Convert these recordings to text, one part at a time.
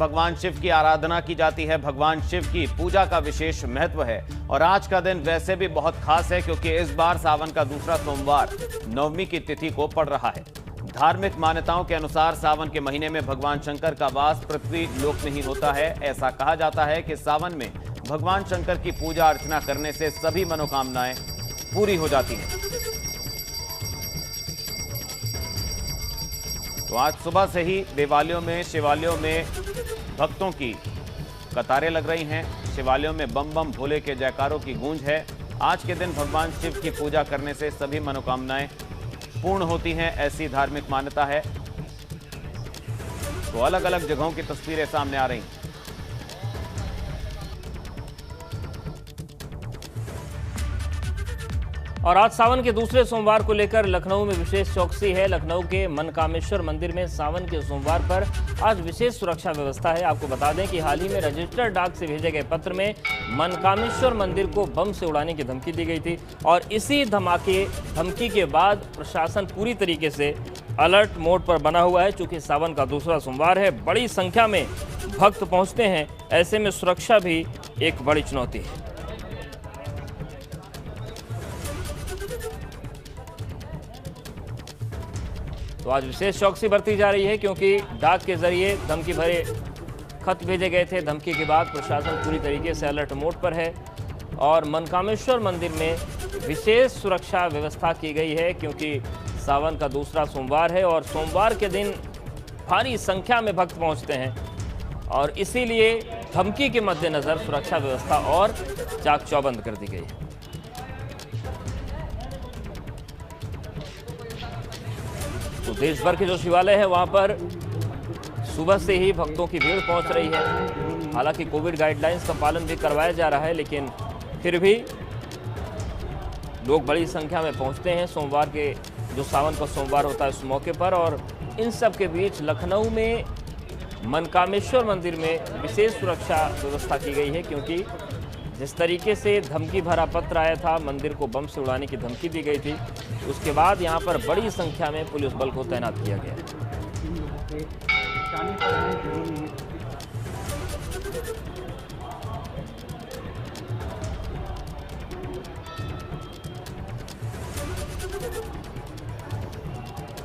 भगवान शिव की आराधना की जाती है। भगवान शिव की पूजा का विशेष महत्व है और आज का दिन वैसे भी बहुत खास है क्योंकि इस बार सावन का दूसरा सोमवार नवमी की तिथि को पड़ रहा है। धार्मिक मान्यताओं के अनुसार सावन के महीने में भगवान शंकर का वास पृथ्वी लोक में ही होता है। ऐसा कहा जाता है कि सावन में भगवान शंकर की पूजा अर्चना करने से सभी मनोकामनाएं पूरी हो जाती हैं। तो आज सुबह से ही देवालयों में, शिवालयों में भक्तों की कतारें लग रही हैं। शिवालयों में बम बम भोले के जयकारों की गूंज है। आज के दिन भगवान शिव की पूजा करने से सभी मनोकामनाएं पूर्ण होती हैं, ऐसी धार्मिक मान्यता है। तो अलग अलग जगहों की तस्वीरें सामने आ रही हैं। और आज सावन के दूसरे सोमवार को लेकर लखनऊ में विशेष चौकसी है। लखनऊ के मनकामेश्वर मंदिर में सावन के सोमवार पर आज विशेष सुरक्षा व्यवस्था है। आपको बता दें कि हाल ही में रजिस्टर्ड डाक से भेजे गए पत्र में मनकामेश्वर मंदिर को बम से उड़ाने की धमकी दी गई थी और इसी धमकी के बाद प्रशासन पूरी तरीके से अलर्ट मोड पर बना हुआ है। चूंकि सावन का दूसरा सोमवार है, बड़ी संख्या में भक्त पहुंचते हैं, ऐसे में सुरक्षा भी एक बड़ी चुनौती है। तो आज विशेष चौकसी बरती जा रही है क्योंकि डाक के जरिए धमकी भरे खत भेजे गए थे। धमकी के बाद प्रशासन पूरी तरीके से अलर्ट मोड पर है और मनकामेश्वर मंदिर में विशेष सुरक्षा व्यवस्था की गई है क्योंकि सावन का दूसरा सोमवार है और सोमवार के दिन भारी संख्या में भक्त पहुंचते हैं और इसीलिए धमकी के मद्देनजर सुरक्षा व्यवस्था और चाक चौबंद कर दी गई है। तो देश भर के जो शिवालय है वहां पर सुबह से ही भक्तों की भीड़ पहुंच रही है। हालांकि कोविड गाइडलाइंस का पालन भी करवाया जा रहा है, लेकिन फिर भी लोग बड़ी संख्या में पहुंचते हैं सोमवार के, जो सावन का सोमवार होता है उस मौके पर। और इन सब के बीच लखनऊ में मनकामेश्वर मंदिर में विशेष सुरक्षा व्यवस्था की गई है क्योंकि जिस तरीके से धमकी भरा पत्र आया था, मंदिर को बम से उड़ाने की धमकी दी गई थी, उसके बाद यहां पर बड़ी संख्या में पुलिस बल को तैनात किया गया है।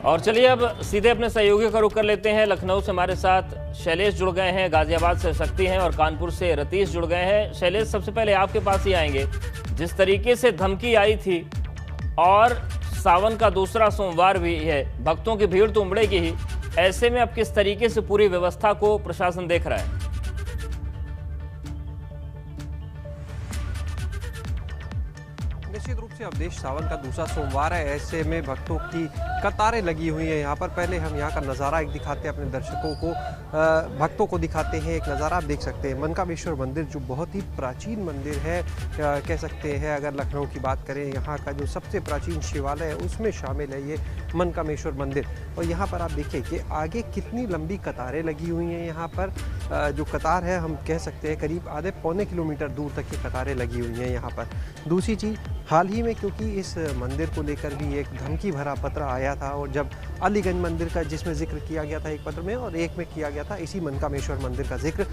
और चलिए अब सीधे अपने सहयोगी का रुख कर लेते हैं। लखनऊ से हमारे साथ शैलेश जुड़ गए हैं, गाजियाबाद से शक्ति हैं और कानपुर से रतीश जुड़ गए हैं। शैलेश, सबसे पहले आपके पास ही आएंगे। जिस तरीके से धमकी आई थी और सावन का दूसरा सोमवार भी है, भक्तों की भीड़ तो उमड़ेगी ही, ऐसे में अब किस तरीके से पूरी व्यवस्था को प्रशासन देख रहा है? निश्चित रूप से अब देश सावन का दूसरा सोमवार है, ऐसे में भक्तों की कतारें लगी हुई हैं यहाँ पर। पहले हम यहाँ का नज़ारा एक दिखाते हैं अपने दर्शकों को, भक्तों को दिखाते हैं। एक नज़ारा आप देख सकते हैं मनकामेश्वर मंदिर, जो बहुत ही प्राचीन मंदिर है कह सकते हैं। अगर लखनऊ की बात करें, यहाँ का जो सबसे प्राचीन शिवालय है उसमें शामिल है ये मनकामेश्वर मंदिर। और यहाँ पर आप देखिए कि आगे कितनी लंबी कतारें लगी हुई हैं। यहाँ पर जो कतार है, हम कह सकते हैं करीब आधे पौने किलोमीटर दूर तक की कतारें लगी हुई हैं यहाँ पर। दूसरी चीज़, हाल ही में क्योंकि इस मंदिर को लेकर भी एक धमकी भरा पत्र आया था और जब अलीगंज मंदिर का, जिसमें जिक्र किया गया था एक पत्र में और एक में किया गया था इसी मनकामेश्वर मंदिर का जिक्र,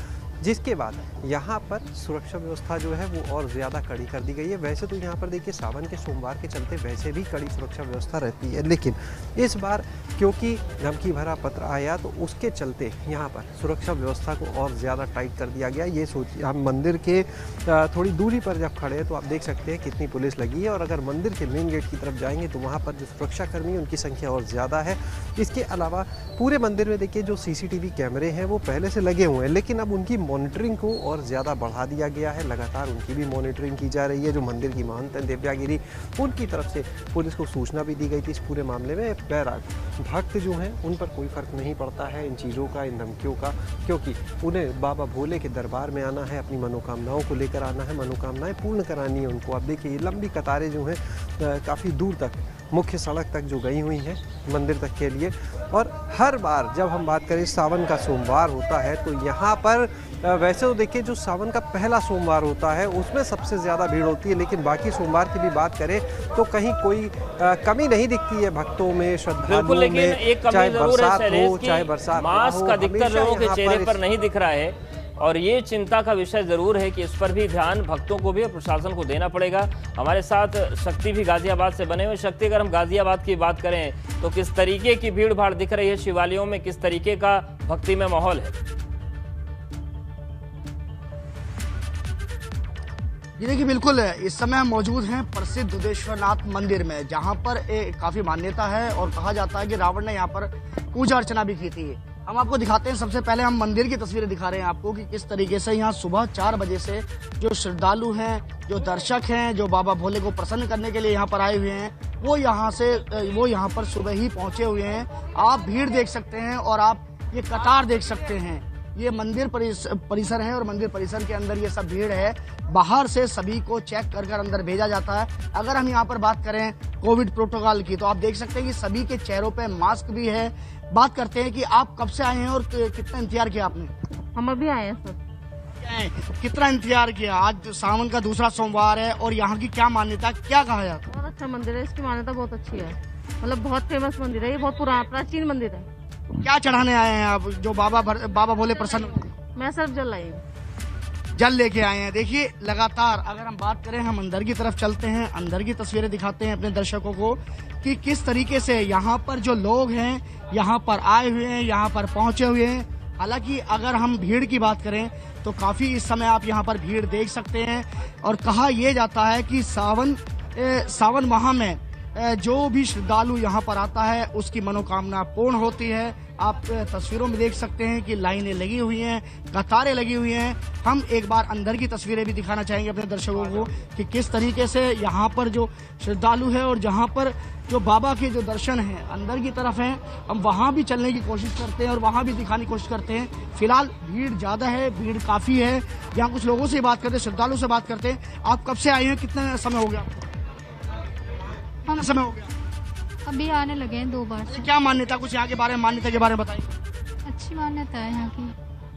जिसके बाद यहाँ पर सुरक्षा व्यवस्था जो है वो और ज़्यादा कड़ी कर दी गई है। वैसे तो यहाँ पर देखिए सावन के सोमवार के चलते वैसे भी कड़ी सुरक्षा व्यवस्था रहती है, लेकिन इस बार क्योंकि धमकी भरा पत्र आया तो उसके चलते यहाँ पर सुरक्षा व्यवस्था को और ज़्यादा टाइट कर दिया गया। ये सोचिए, हम मंदिर के थोड़ी दूरी पर जब खड़े हैं तो आप देख सकते हैं कितनी पुलिस लगी है और अगर मंदिर के मेन गेट की तरफ जाएंगे तो वहाँ पर जो सुरक्षाकर्मी हैं उनकी संख्या और ज़्यादा है। इसके अलावा पूरे मंदिर में देखिए जो CCTV कैमरे हैं वो पहले से लगे हुए हैं, लेकिन अब उनकी मॉनिटरिंग को और ज़्यादा बढ़ा दिया गया है। लगातार उनकी भी मॉनिटरिंग की जा रही है। जो मंदिर की महंत हैं दिव्या गिरी, उनकी तरफ से पुलिस को सूचना भी दी गई थी इस पूरे मामले में। बहरहाल भक्त जो हैं उन पर कोई फ़र्क नहीं पड़ता है इन चीज़ों का, इन धमकियों का, क्योंकि उन्हें बाबा भोले के दरबार में आना है, अपनी मनोकामनाओं को लेकर आना है, मनोकामनाएँ पूर्ण करानी है उनको। अब देखिए लंबी कतारें जो हैं काफ़ी दूर तक मुख्य सड़क तक जो गई हुई हैं मंदिर तक के लिए। और हर बार जब हम बात करें सावन का सोमवार होता है तो यहाँ पर वैसे तो देखिए जो सावन का पहला सोमवार होता है उसमें सबसे ज़्यादा भीड़ होती है, लेकिन बाकी सोमवार की भी बात करें तो कहीं कोई कमी नहीं दिखती है भक्तों में, श्रद्धालुओं लेकिन में। एक कमी चाहे जरूर है बरसात शैलेश हो की चाहे बरसात मास्क अधिकतर लोगों के चेहरे पर इस- नहीं दिख रहा है और ये चिंता का विषय जरूर है कि इस पर भी ध्यान भक्तों को भी और प्रशासन को देना पड़ेगा। हमारे साथ शक्ति भी गाजियाबाद से बने हुए। शक्ति, अगर हम गाजियाबाद की बात करें तो किस तरीके की भीड़ भाड़ दिख रही है शिवालयों में, किस तरीके का भक्तिमय माहौल है? जी देखिए, बिल्कुल इस समय हम मौजूद हैं प्रसिद्ध दुधेश्वरनाथ मंदिर में, जहां पर काफी मान्यता है और कहा जाता है कि रावण ने यहां पर पूजा अर्चना भी की थी। हम आपको दिखाते हैं, सबसे पहले हम मंदिर की तस्वीरें दिखा रहे हैं आपको कि किस तरीके से यहाँ सुबह 4 बजे से जो श्रद्धालु हैं, जो दर्शक हैं, जो बाबा भोले को प्रसन्न करने के लिए यहाँ पर आए हुए हैं, वो यहाँ पर सुबह ही पहुंचे हुए हैं। आप भीड़ देख सकते हैं और आप ये कतार देख सकते हैं। ये मंदिर परिसर है और मंदिर परिसर के अंदर ये सब भीड़ है। बाहर से सभी को चेक कर अंदर भेजा जाता है। अगर हम यहाँ पर बात करें कोविड प्रोटोकॉल की तो आप देख सकते हैं कि सभी के चेहरों पे मास्क भी है। बात करते हैं कि आप कब से आए हैं और कितना इंतजार किया आपने? हम अभी आए हैं सर। कितना इंतजार किया? आज सावन का दूसरा सोमवार है और यहाँ की क्या मान्यता, क्या कहा जाता है? बहुत अच्छा मंदिर है, इसकी मान्यता बहुत अच्छी है, मतलब बहुत फेमस मंदिर है, ये बहुत पुराना प्राचीन मंदिर है। क्या चढ़ाने आए हैं आप जो बाबा भोले प्रसन्न? मैं सिर्फ जल लाई हूँ। जल लेके आए हैं। देखिए लगातार अगर हम बात करें, हम अंदर की तरफ चलते हैं, अंदर की तस्वीरें दिखाते हैं अपने दर्शकों को कि किस तरीके से यहाँ पर जो लोग हैं यहाँ पर आए हुए हैं, यहाँ पर पहुंचे हुए हैं। हालांकि अगर हम भीड़ की बात करें तो काफी इस समय आप यहाँ पर भीड़ देख सकते हैं। और कहा यह जाता है कि सावन माह में जो भी श्रद्धालु यहाँ पर आता है उसकी मनोकामना पूर्ण होती है। आप तस्वीरों में देख सकते हैं कि लाइनें लगी हुई हैं, कतारें लगी हुई हैं। हम एक बार अंदर की तस्वीरें भी दिखाना चाहेंगे अपने दर्शकों को कि किस तरीके से यहाँ पर जो श्रद्धालु है और जहाँ पर जो बाबा के जो दर्शन हैं अंदर की तरफ हैं, हम वहाँ भी चलने की कोशिश करते हैं और वहाँ भी दिखाने की कोशिश करते हैं। फिलहाल भीड़ ज़्यादा है, भीड़ काफ़ी है। यहाँ कुछ लोगों से बात करते हैं, श्रद्धालु से बात करते हैं। आप कब से आए हैं, कितना समय हो गया आपको? कितना समय हो गया? अभी आने लगे हैं 2 बार से। क्या मान्यता, कुछ यहाँ के बारे में, मान्यता के बारे में बताइए। अच्छी मान्यता है यहाँ की।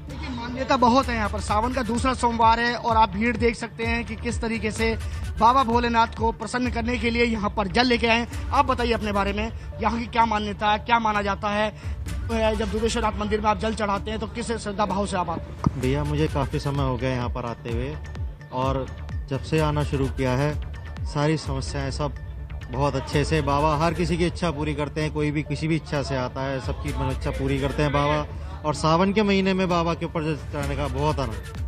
देखिए मान्यता बहुत है यहाँ पर। सावन का दूसरा सोमवार है और आप भीड़ देख सकते हैं कि किस तरीके से बाबा भोलेनाथ को प्रसन्न करने के लिए यहाँ पर जल लेके आए। आप बताइए अपने बारे में, यहाँ की क्या मान्यता है, क्या माना जाता है? जब दुधेश्वरनाथ मंदिर में आप जल चढ़ाते हैं तो किस श्रद्धा भाव से आप आते हैं? भैया मुझे काफ़ी समय हो गया यहाँ पर आते हुए, और जब से आना शुरू किया है सारी समस्याएं सब बहुत अच्छे से, बाबा हर किसी की इच्छा पूरी करते हैं। कोई भी किसी भी इच्छा से आता है, सबकी मन इच्छा पूरी करते हैं बाबा। और सावन के महीने में बाबा के ऊपर जल चढ़ाने का बहुत आनंद।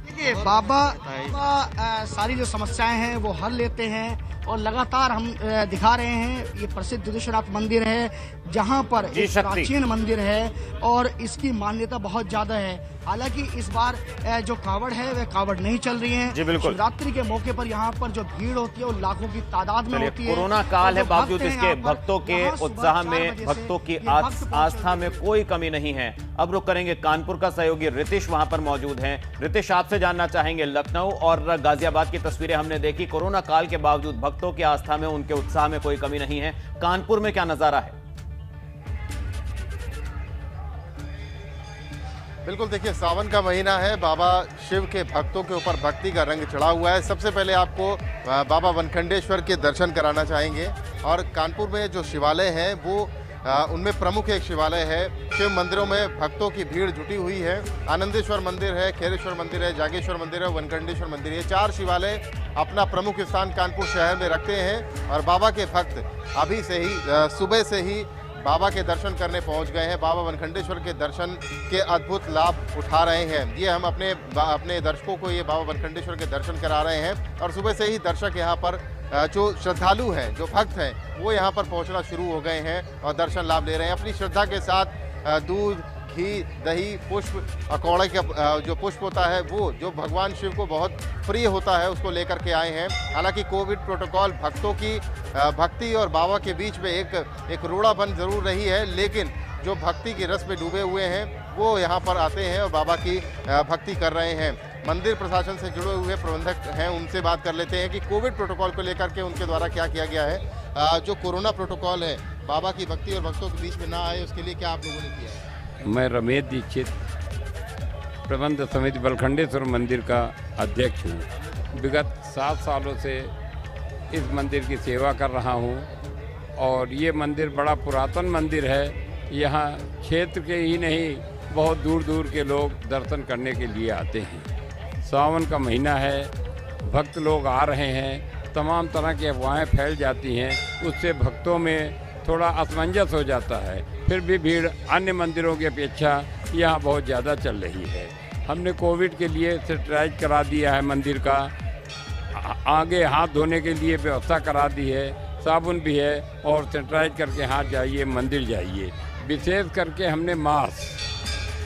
देखिए बाबा सारी जो समस्याएं हैं वो हल लेते हैं और लगातार हम दिखा रहे हैं। ये प्रसिद्ध दुधेश्वरनाथ मंदिर है जहाँ पर एक प्राचीन मंदिर है और इसकी मान्यता बहुत ज्यादा है। हालांकि इस बार जो कावड़ है वह कावड़ नहीं चल रही है। शिवरात्रि के मौके पर यहाँ पर जो भीड़ होती है वो लाखों की तादाद में होती है। कोरोना काल है, बावजूद इसके भक्तों के उत्साह में, भक्तों की आस्था में कोई कमी नहीं है। अब रुक करेंगे कानपुर का सहयोगी रितेश वहां पर मौजूद हैं। रितेश, आपसे जानना चाहेंगे, लखनऊ और गाजियाबाद की तस्वीरें हमने देखी, कोरोना काल के बावजूद भक्तों की आस्था में, उनके उत्साह में कोई कमी नहीं है। कानपुर में क्या नजारा है? बिल्कुल, देखिए सावन का महीना है, बाबा शिव के भक्तों के ऊपर भक्ति का रंग चढ़ा हुआ है। सबसे पहले आपको बाबा वनखंडेश्वर के दर्शन कराना चाहेंगे। और कानपुर में जो शिवालय हैं वो उनमें प्रमुख एक शिवालय है। शिव मंदिरों में भक्तों की भीड़ जुटी हुई है। आनंदेश्वर मंदिर है, खैरेश्वर मंदिर है, जागेश्वर मंदिर है, वनखंडेश्वर मंदिर, ये 4 शिवालय अपना प्रमुख स्थान कानपुर शहर में रखते हैं। और बाबा के भक्त अभी से ही सुबह से ही बाबा के दर्शन करने पहुंच गए हैं। बाबा वनखंडेश्वर के दर्शन के अद्भुत लाभ उठा रहे हैं। ये हम अपने दर्शकों को ये बाबा वनखंडेश्वर के दर्शन करा रहे हैं। और सुबह से ही दर्शक यहाँ पर जो श्रद्धालु हैं, जो भक्त हैं, वो यहाँ पर पहुँचना शुरू हो गए हैं और दर्शन लाभ ले रहे हैं। अपनी श्रद्धा के साथ दूध, घी, दही, पुष्प, अकौड़े का जो पुष्प होता है वो जो भगवान शिव को बहुत प्रिय होता है उसको लेकर के आए हैं। हालांकि कोविड प्रोटोकॉल भक्तों की भक्ति और बाबा के बीच में एक रोड़ापन जरूर रही है, लेकिन जो भक्ति के रस में डूबे हुए हैं वो यहाँ पर आते हैं और बाबा की भक्ति कर रहे हैं। मंदिर प्रशासन से जुड़े हुए प्रबंधक हैं, उनसे बात कर लेते हैं कि कोविड प्रोटोकॉल को लेकर के उनके द्वारा क्या किया गया है। जो कोरोना प्रोटोकॉल है बाबा की भक्ति और भक्तों के बीच में ना आए, उसके लिए क्या आप लोगों ने किया है? मैं रमेश दीक्षित, प्रबंध समिति बलखंडेश्वर मंदिर का अध्यक्ष हूँ। विगत 7 सालों से इस मंदिर की सेवा कर रहा हूँ और ये मंदिर बड़ा पुरातन मंदिर है। यहाँ क्षेत्र के ही नहीं, बहुत दूर दूर के लोग दर्शन करने के लिए आते हैं। सावन का महीना है, भक्त लोग आ रहे हैं, तमाम तरह की अफवाहें फैल जाती हैं, उससे भक्तों में थोड़ा असमंजस हो जाता है। फिर भी भीड़ अन्य मंदिरों की अपेक्षा यहाँ बहुत ज़्यादा चल रही है। हमने कोविड के लिए सैनिटाइज करा दिया है मंदिर का, आगे हाथ धोने के लिए व्यवस्था करा दी है, साबुन भी है और सैनिटाइज करके हाथ जाइए, मंदिर जाइए। विशेष करके हमने मास्क,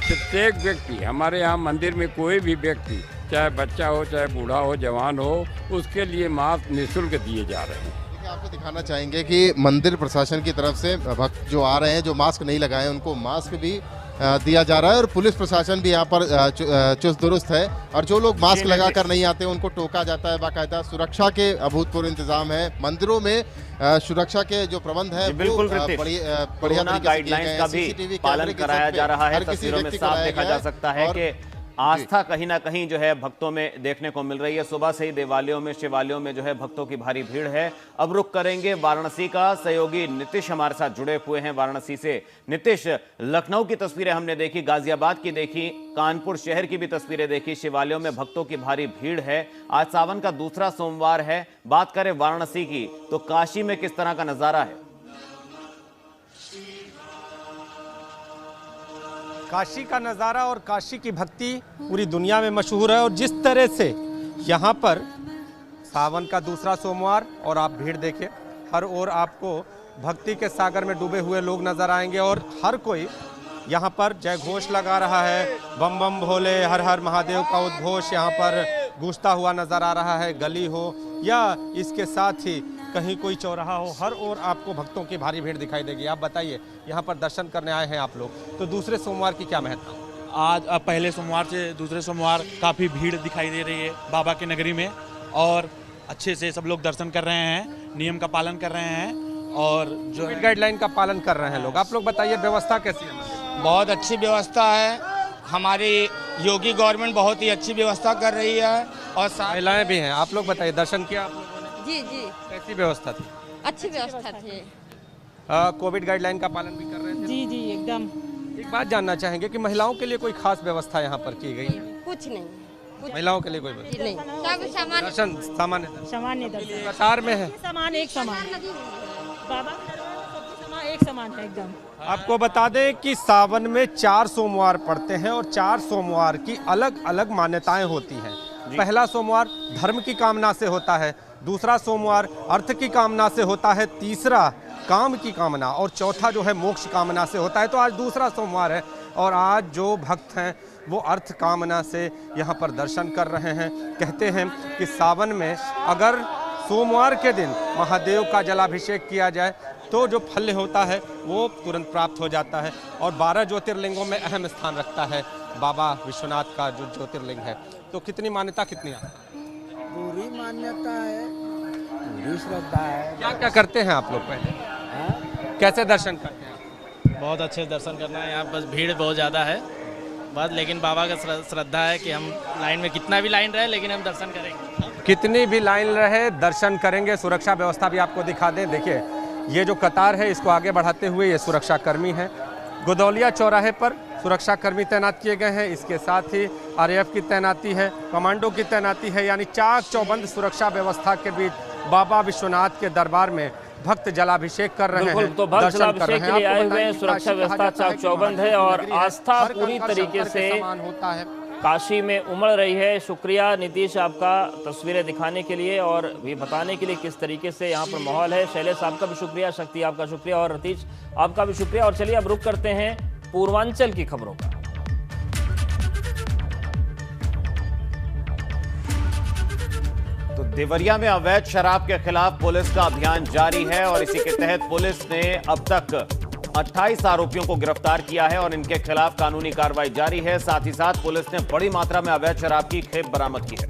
प्रत्येक व्यक्ति, हमारे यहाँ मंदिर में कोई भी व्यक्ति, चाहे बच्चा हो, चाहे बूढ़ा हो, जवान हो, उसके लिए मास्क निःशुल्क दिए जा रहे हैं। आपको दिखाना चाहेंगे कि मंदिर प्रशासन की तरफ से भक्त जो आ रहे हैं, जो मास्क नहीं लगाए, उनको मास्क भी दिया जा रहा है और पुलिस प्रशासन भी यहाँ पर चुस्त दुरुस्त है और जो लोग मास्क लगाकर नहीं आते उनको टोका जाता है। बाकायदा सुरक्षा के अभूतपूर्व इंतजाम है। मंदिरों में सुरक्षा के जो प्रबंध है बिल्कुल बढ़िया गाइडलाइंस का भी पालन कराया जा रहा है। तस्वीरों में साफ देखा जा सकता है कि आस्था कहीं ना कहीं जो है भक्तों में देखने को मिल रही है। सुबह से ही देवालयों में, शिवालयों में जो है भक्तों की भारी भीड़ है। अब रुख करेंगे वाराणसी का। सहयोगी नीतीश हमारे साथ जुड़े हुए हैं वाराणसी से। नीतीश, लखनऊ की तस्वीरें हमने देखी, गाजियाबाद की देखी, कानपुर शहर की भी तस्वीरें देखी। शिवालयों में भक्तों की भारी भीड़ है। आज सावन का दूसरा सोमवार है। बात करें वाराणसी की तो काशी में किस तरह का नजारा है? काशी का नज़ारा और काशी की भक्ति पूरी दुनिया में मशहूर है और जिस तरह से यहाँ पर सावन का दूसरा सोमवार और आप भीड़ देखें, हर ओर आपको भक्ति के सागर में डूबे हुए लोग नज़र आएंगे और हर कोई यहाँ पर जय घोष लगा रहा है। बम बम भोले, हर हर महादेव का उद्घोष यहाँ पर गूंजता हुआ नज़र आ रहा है। गली हो या इसके साथ ही कहीं कोई चौराहा हो, हर ओर आपको भक्तों की भारी भीड़ दिखाई देगी। आप बताइए, यहाँ पर दर्शन करने आए हैं आप लोग, तो दूसरे सोमवार की क्या महत्व? आज पहले सोमवार से दूसरे सोमवार काफ़ी भीड़ दिखाई दे रही है बाबा की नगरी में और अच्छे से सब लोग दर्शन कर रहे हैं, नियम का पालन कर रहे हैं और जो गाइडलाइन का पालन कर रहे हैं लोग। आप लोग बताइए, व्यवस्था कैसी है? बहुत अच्छी व्यवस्था है। हमारी योगी गवर्नमेंट बहुत ही अच्छी व्यवस्था कर रही है और महिलाएं भी हैं। आप लोग बताइए, दर्शन किया आप लोगों ने? जी जी, कैसी व्यवस्था थी? अच्छी व्यवस्था थी। कोविड गाइडलाइन का पालन भी कर रहे थे? जी जी, एकदम। एक बात जानना चाहेंगे कि महिलाओं के लिए कोई खास व्यवस्था यहाँ पर की गई? कुछ नहीं, महिलाओं के लिए कोई व्यवस्था नहीं, सब सामान्य दर्शन, सामान्य दर्शन। कतार में है, सामान एक समान, बाबा एक समान है एकदम। आपको बता दें कि सावन में 4 सोमवार पड़ते हैं और 4 सोमवार की अलग अलग मान्यताएं होती हैं। पहला सोमवार धर्म की कामना से होता है, दूसरा सोमवार अर्थ की कामना से होता है, तीसरा काम की कामना और चौथा जो है मोक्ष कामना से होता है। तो आज दूसरा सोमवार है और आज जो भक्त हैं वो अर्थ कामना से यहाँ पर दर्शन कर रहे हैं। कहते हैं कि सावन में अगर सोमवार के दिन महादेव का जलाभिषेक किया जाए तो जो फल होता है वो तुरंत प्राप्त हो जाता है। और 12 ज्योतिर्लिंगों में अहम स्थान रखता है बाबा विश्वनाथ का जो ज्योतिर्लिंग है। तो कितनी मान्यता, कितनी पूरी मान्यता है, पूरी श्रद्धा है। क्या क्या करते हैं आप लोग पहले? कैसे दर्शन करते हैं? बहुत अच्छे दर्शन करना है। यहाँ बस भीड़ बहुत ज़्यादा है बस, लेकिन बाबा का श्रद्धा है कि हम लाइन में कितना भी लाइन रहे लेकिन हम दर्शन करेंगे। कितनी भी लाइन रहे दर्शन करेंगे। सुरक्षा व्यवस्था भी आपको दिखा दें। देखिए, ये जो कतार है इसको आगे बढ़ाते हुए ये सुरक्षा कर्मी हैं। गोदौलिया चौराहे पर सुरक्षा कर्मी तैनात किए गए हैं। इसके साथ ही आरएएफ की तैनाती है, कमांडो की तैनाती है। यानी चाक चौबंद सुरक्षा व्यवस्था के बीच बाबा विश्वनाथ के दरबार में भक्त जलाभिषेक कर रहे हैं। तो भक्त जलाभिषेक के लिए आए हुए हैं। सुरक्षा व्यवस्था चाक चौबंद है और आस्था पूरी तरीके से होता है, काशी में उमड़ रही है। शुक्रिया नीतीश आपका तस्वीरें दिखाने के लिए और भी बताने के लिए किस तरीके से यहाँ पर माहौल है। शैलेश आपका भी शुक्रिया, शक्ति आपका शुक्रिया और रतीश आपका भी शुक्रिया। और चलिए अब रुक करते हैं पूर्वांचल की खबरों का। तो देवरिया में अवैध शराब के खिलाफ पुलिस का अभियान जारी है और इसी के तहत पुलिस ने अब तक 28 आरोपियों को गिरफ्तार किया है और इनके खिलाफ कानूनी कार्रवाई जारी है। साथ ही साथ पुलिस ने बड़ी मात्रा में अवैध शराब की खेप बरामद की है।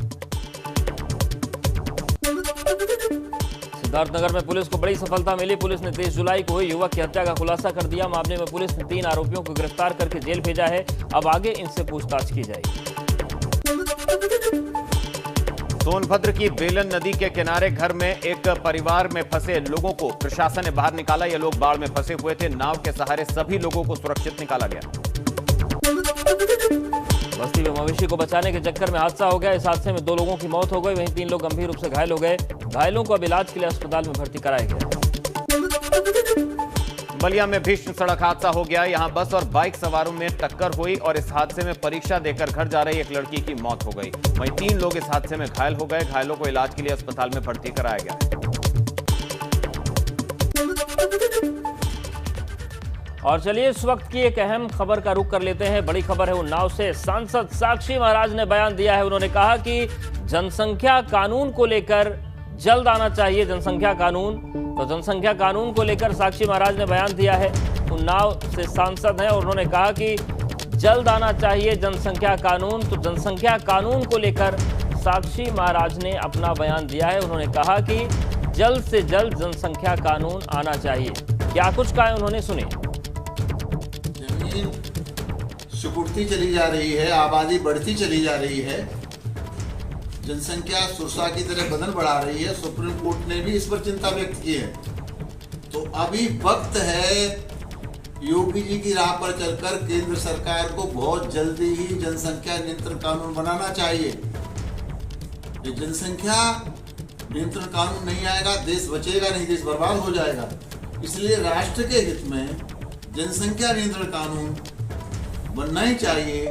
सिद्धार्थनगर में पुलिस को बड़ी सफलता मिली। पुलिस ने 23 जुलाई को हुई युवक की हत्या का खुलासा कर दिया। मामले में पुलिस ने 3 आरोपियों को गिरफ्तार करके जेल भेजा है। अब आगे इनसे पूछताछ की जाएगी। सोनभद्र की बेलन नदी के किनारे घर में एक परिवार में फंसे लोगों को प्रशासन ने बाहर निकाला। ये लोग बाढ़ में फंसे हुए थे। नाव के सहारे सभी लोगों को सुरक्षित निकाला गया। बस्ती में मवेशी को बचाने के चक्कर में हादसा हो गया। इस हादसे में 2 लोगों की मौत हो गई, वहीं 3 लोग गंभीर रूप से घायल हो गए। घायलों को अब इलाज के लिए अस्पताल में भर्ती कराया गया। बलिया में भीषण सड़क हादसा हो गया। यहां बस और बाइक सवारों में टक्कर हुई और इस हादसे में परीक्षा देकर घर जा रही एक लड़की की मौत हो गई। वहीं 3 लोग इस हादसे में घायल हो गए। घायलों को इलाज के लिए अस्पताल में भर्ती कराया गया। और चलिए इस वक्त की एक अहम खबर का रुख कर लेते हैं। बड़ी खबर है उन्नाव से। सांसद साक्षी महाराज ने बयान दिया है। उन्होंने कहा कि जनसंख्या कानून को लेकर जल्द आना चाहिए। जनसंख्या कानून, तो जनसंख्या कानून को लेकर साक्षी महाराज ने बयान दिया है। उन्नाव से सांसद हैं और उन्होंने कहा कि जल्द आना चाहिए जनसंख्या कानून। तो जनसंख्या कानून को लेकर साक्षी महाराज ने अपना बयान दिया है। उन्होंने कहा कि जल्द से जल्द जनसंख्या कानून आना चाहिए। क्या कुछ कहा है उन्होंने, सुनिए। सिकुड़ती चली जा रही है, आबादी बढ़ती चली जा रही है, जनसंख्या सुरसा की तरह बदन बढ़ा रही है। सुप्रीम कोर्ट ने भी इस पर चिंता व्यक्त की है। तो अभी वक्त है योगी जी की राह पर चलकर केंद्र सरकार को बहुत जल्दी ही जनसंख्या नियंत्रण कानून बनाना चाहिए। ये जनसंख्या नियंत्रण कानून नहीं आएगा, देश बचेगा नहीं, देश बर्बाद हो जाएगा। इसलिए राष्ट्र के हित में जनसंख्या नियंत्रण कानून बनना ही चाहिए।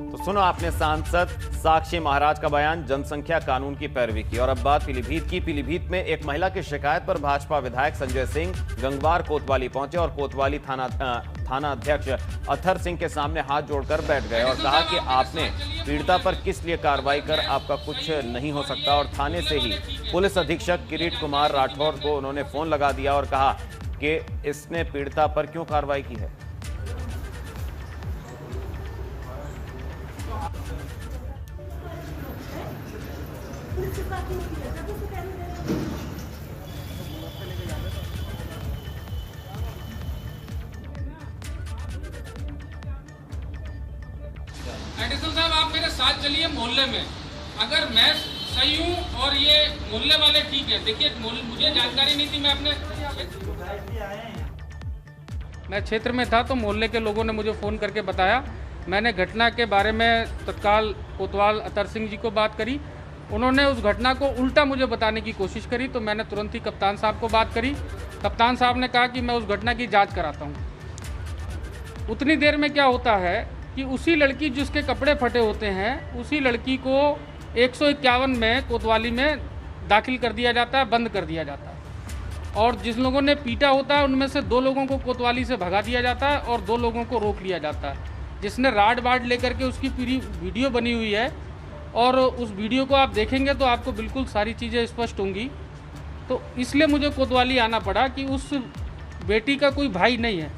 तो सुनो आपने सांसद साक्षी महाराज का बयान, जनसंख्या कानून की पैरवी की। और अब बात पीलीभीत की। पीलीभीत में एक महिला की शिकायत पर भाजपा विधायक संजय सिंह गंगवार कोतवाली पहुंचे और कोतवाली थाना अध्यक्ष अथर सिंह के सामने हाथ जोड़कर बैठ गए और कहा कि आपने पीड़िता पर किस लिए कार्रवाई कर आपका कुछ नहीं हो सकता। और थाने से ही पुलिस अधीक्षक किरीट कुमार राठौर को उन्होंने फोन लगा दिया और कहा कि इसने पीड़िता पर क्यों कार्रवाई की है। एडिशनल साहब, आप मेरे साथ चलिए मोहल्ले में। अगर मैं सही हूँ और ये मोहल्ले वाले ठीक है। देखिए मुझे जानकारी नहीं थी, मैं क्षेत्र में था तो मोहल्ले के लोगों ने मुझे फ़ोन करके बताया। मैंने घटना के बारे में तत्काल कोतवाल अतर सिंह जी को बात करी। उन्होंने उस घटना को उल्टा मुझे बताने की कोशिश करी तो मैंने तुरंत ही कप्तान साहब को बात करी। कप्तान साहब ने कहा कि मैं उस घटना की जांच कराता हूँ। उतनी देर में क्या होता है कि उसी लड़की जिसके कपड़े फटे होते हैं, उसी लड़की को 151 में कोतवाली में दाखिल कर दिया जाता है, बंद कर दिया जाता है। और जिस लोगों ने पीटा होता है उनमें से 2 लोगों को कोतवाली से भगा दिया जाता है और 2 लोगों को रोक लिया जाता है। जिसने राड बाड लेकर के उसकी पूरी वीडियो बनी हुई है और उस वीडियो को आप देखेंगे तो आपको बिल्कुल सारी चीज़ें स्पष्ट होंगी। तो इसलिए मुझे कोतवाली आना पड़ा कि उस बेटी का कोई भाई नहीं है,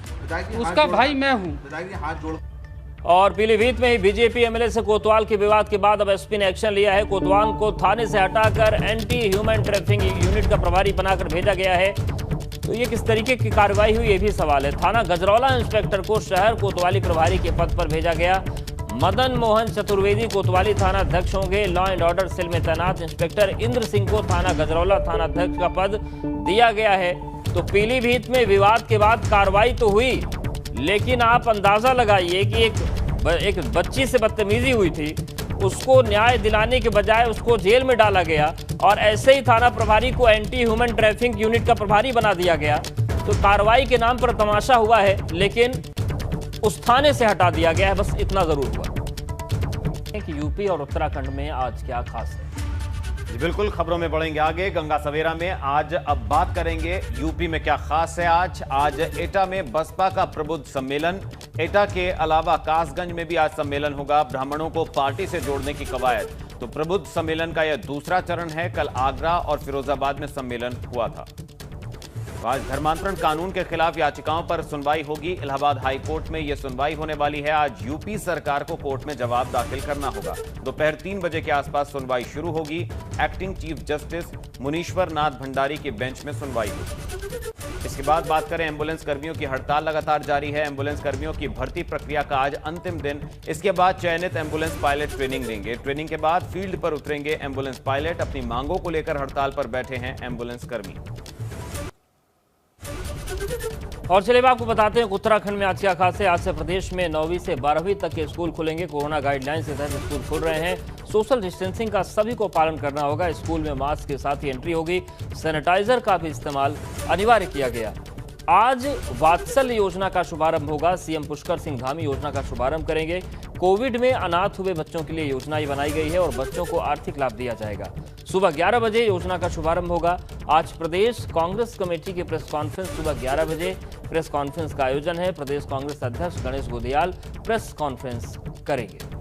उसका भाई मैं हूँ। और पीलीभीत में ही बीजेपी एमएलए से कोतवाल के विवाद के बाद अब एसपी ने एक्शन लिया है। कोतवाल को थाने से हटाकर एंटी ह्यूमन ट्रैफिकिंग यूनिट का प्रभारी बनाकर भेजा गया है। तो ये किस तरीके की कार्रवाई हुई, ये भी सवाल है। थाना गजरौला इंस्पेक्टर को शहर कोतवाली प्रभारी के पद पर भेजा गया। मदन मोहन चतुर्वेदी कोतवाली थाना अध्यक्ष होंगे। लॉ एंड ऑर्डर सेल में तैनात इंस्पेक्टर इंद्र सिंह को थाना गजरौला थाना अध्यक्ष का पद दिया गया है। तो पीलीभीत में विवाद के बाद कार्रवाई तो हुई, लेकिन आप अंदाजा लगाइए कि एक बच्ची से बदतमीजी हुई थी, उसको न्याय दिलाने के बजाय उसको जेल में डाला गया और ऐसे ही थाना प्रभारी को एंटी ह्यूमन ट्रैफिकिंग यूनिट का प्रभारी बना दिया गया। तो कार्रवाई के नाम पर तमाशा हुआ है, लेकिन उस थाने से हटा दिया गया है, बस इतना जरूर हुआ। कि यूपी और उत्तराखंड में आज क्या खास है, जी बिल्कुल, खबरों में बढ़ेंगे आगे। गंगा सवेरा में आज अब बात करेंगे यूपी में क्या खास है। आज एटा में बसपा का प्रबुद्ध सम्मेलन। एटा के अलावा कासगंज में भी आज सम्मेलन होगा। ब्राह्मणों को पार्टी से जोड़ने की कवायद। तो प्रबुद्ध सम्मेलन का यह दूसरा चरण है। कल आगरा और फिरोजाबाद में सम्मेलन हुआ था। तो आज धर्मांतरण कानून के खिलाफ याचिकाओं पर सुनवाई होगी। इलाहाबाद हाई कोर्ट में यह सुनवाई होने वाली है। आज यूपी सरकार को कोर्ट में जवाब दाखिल करना होगा। दोपहर 3 बजे के आसपास सुनवाई शुरू होगी। एक्टिंग चीफ जस्टिस मुनीश्वर नाथ भंडारी के बेंच में सुनवाई होगी। इसके बाद बात करें एम्बुलेंस कर्मियों की हड़ताल लगातार जारी है। एम्बुलेंस कर्मियों की भर्ती प्रक्रिया का आज अंतिम दिन। इसके बाद चयनित एम्बुलेंस पायलट ट्रेनिंग लेंगे। ट्रेनिंग के बाद फील्ड पर उतरेंगे एम्बुलेंस पायलट। अपनी मांगों को लेकर हड़ताल पर बैठे हैं एम्बुलेंस कर्मी। और चलिए अब आपको बताते हैं उत्तराखंड में आज क्या खास है। आज से प्रदेश में 9वीं से 12वीं तक के स्कूल खुलेंगे। कोरोना गाइडलाइंस के तहत स्कूल खुल रहे हैं। सोशल डिस्टेंसिंग का सभी को पालन करना होगा। स्कूल में मास्क के साथ ही एंट्री होगी। सैनिटाइजर का भी इस्तेमाल अनिवार्य किया गया। आज वात्सल्य योजना का शुभारंभ होगा। सीएम पुष्कर सिंह धामी योजना का शुभारंभ करेंगे। कोविड में अनाथ हुए बच्चों के लिए योजना ये बनाई गई है और बच्चों को आर्थिक लाभ दिया जाएगा। सुबह 11 बजे योजना का शुभारंभ होगा। आज प्रदेश कांग्रेस कमेटी की प्रेस कॉन्फ्रेंस सुबह 11 बजे प्रेस कॉन्फ्रेंस का आयोजन है। प्रदेश कांग्रेस अध्यक्ष गणेश गोदियाल प्रेस कॉन्फ्रेंस करेंगे।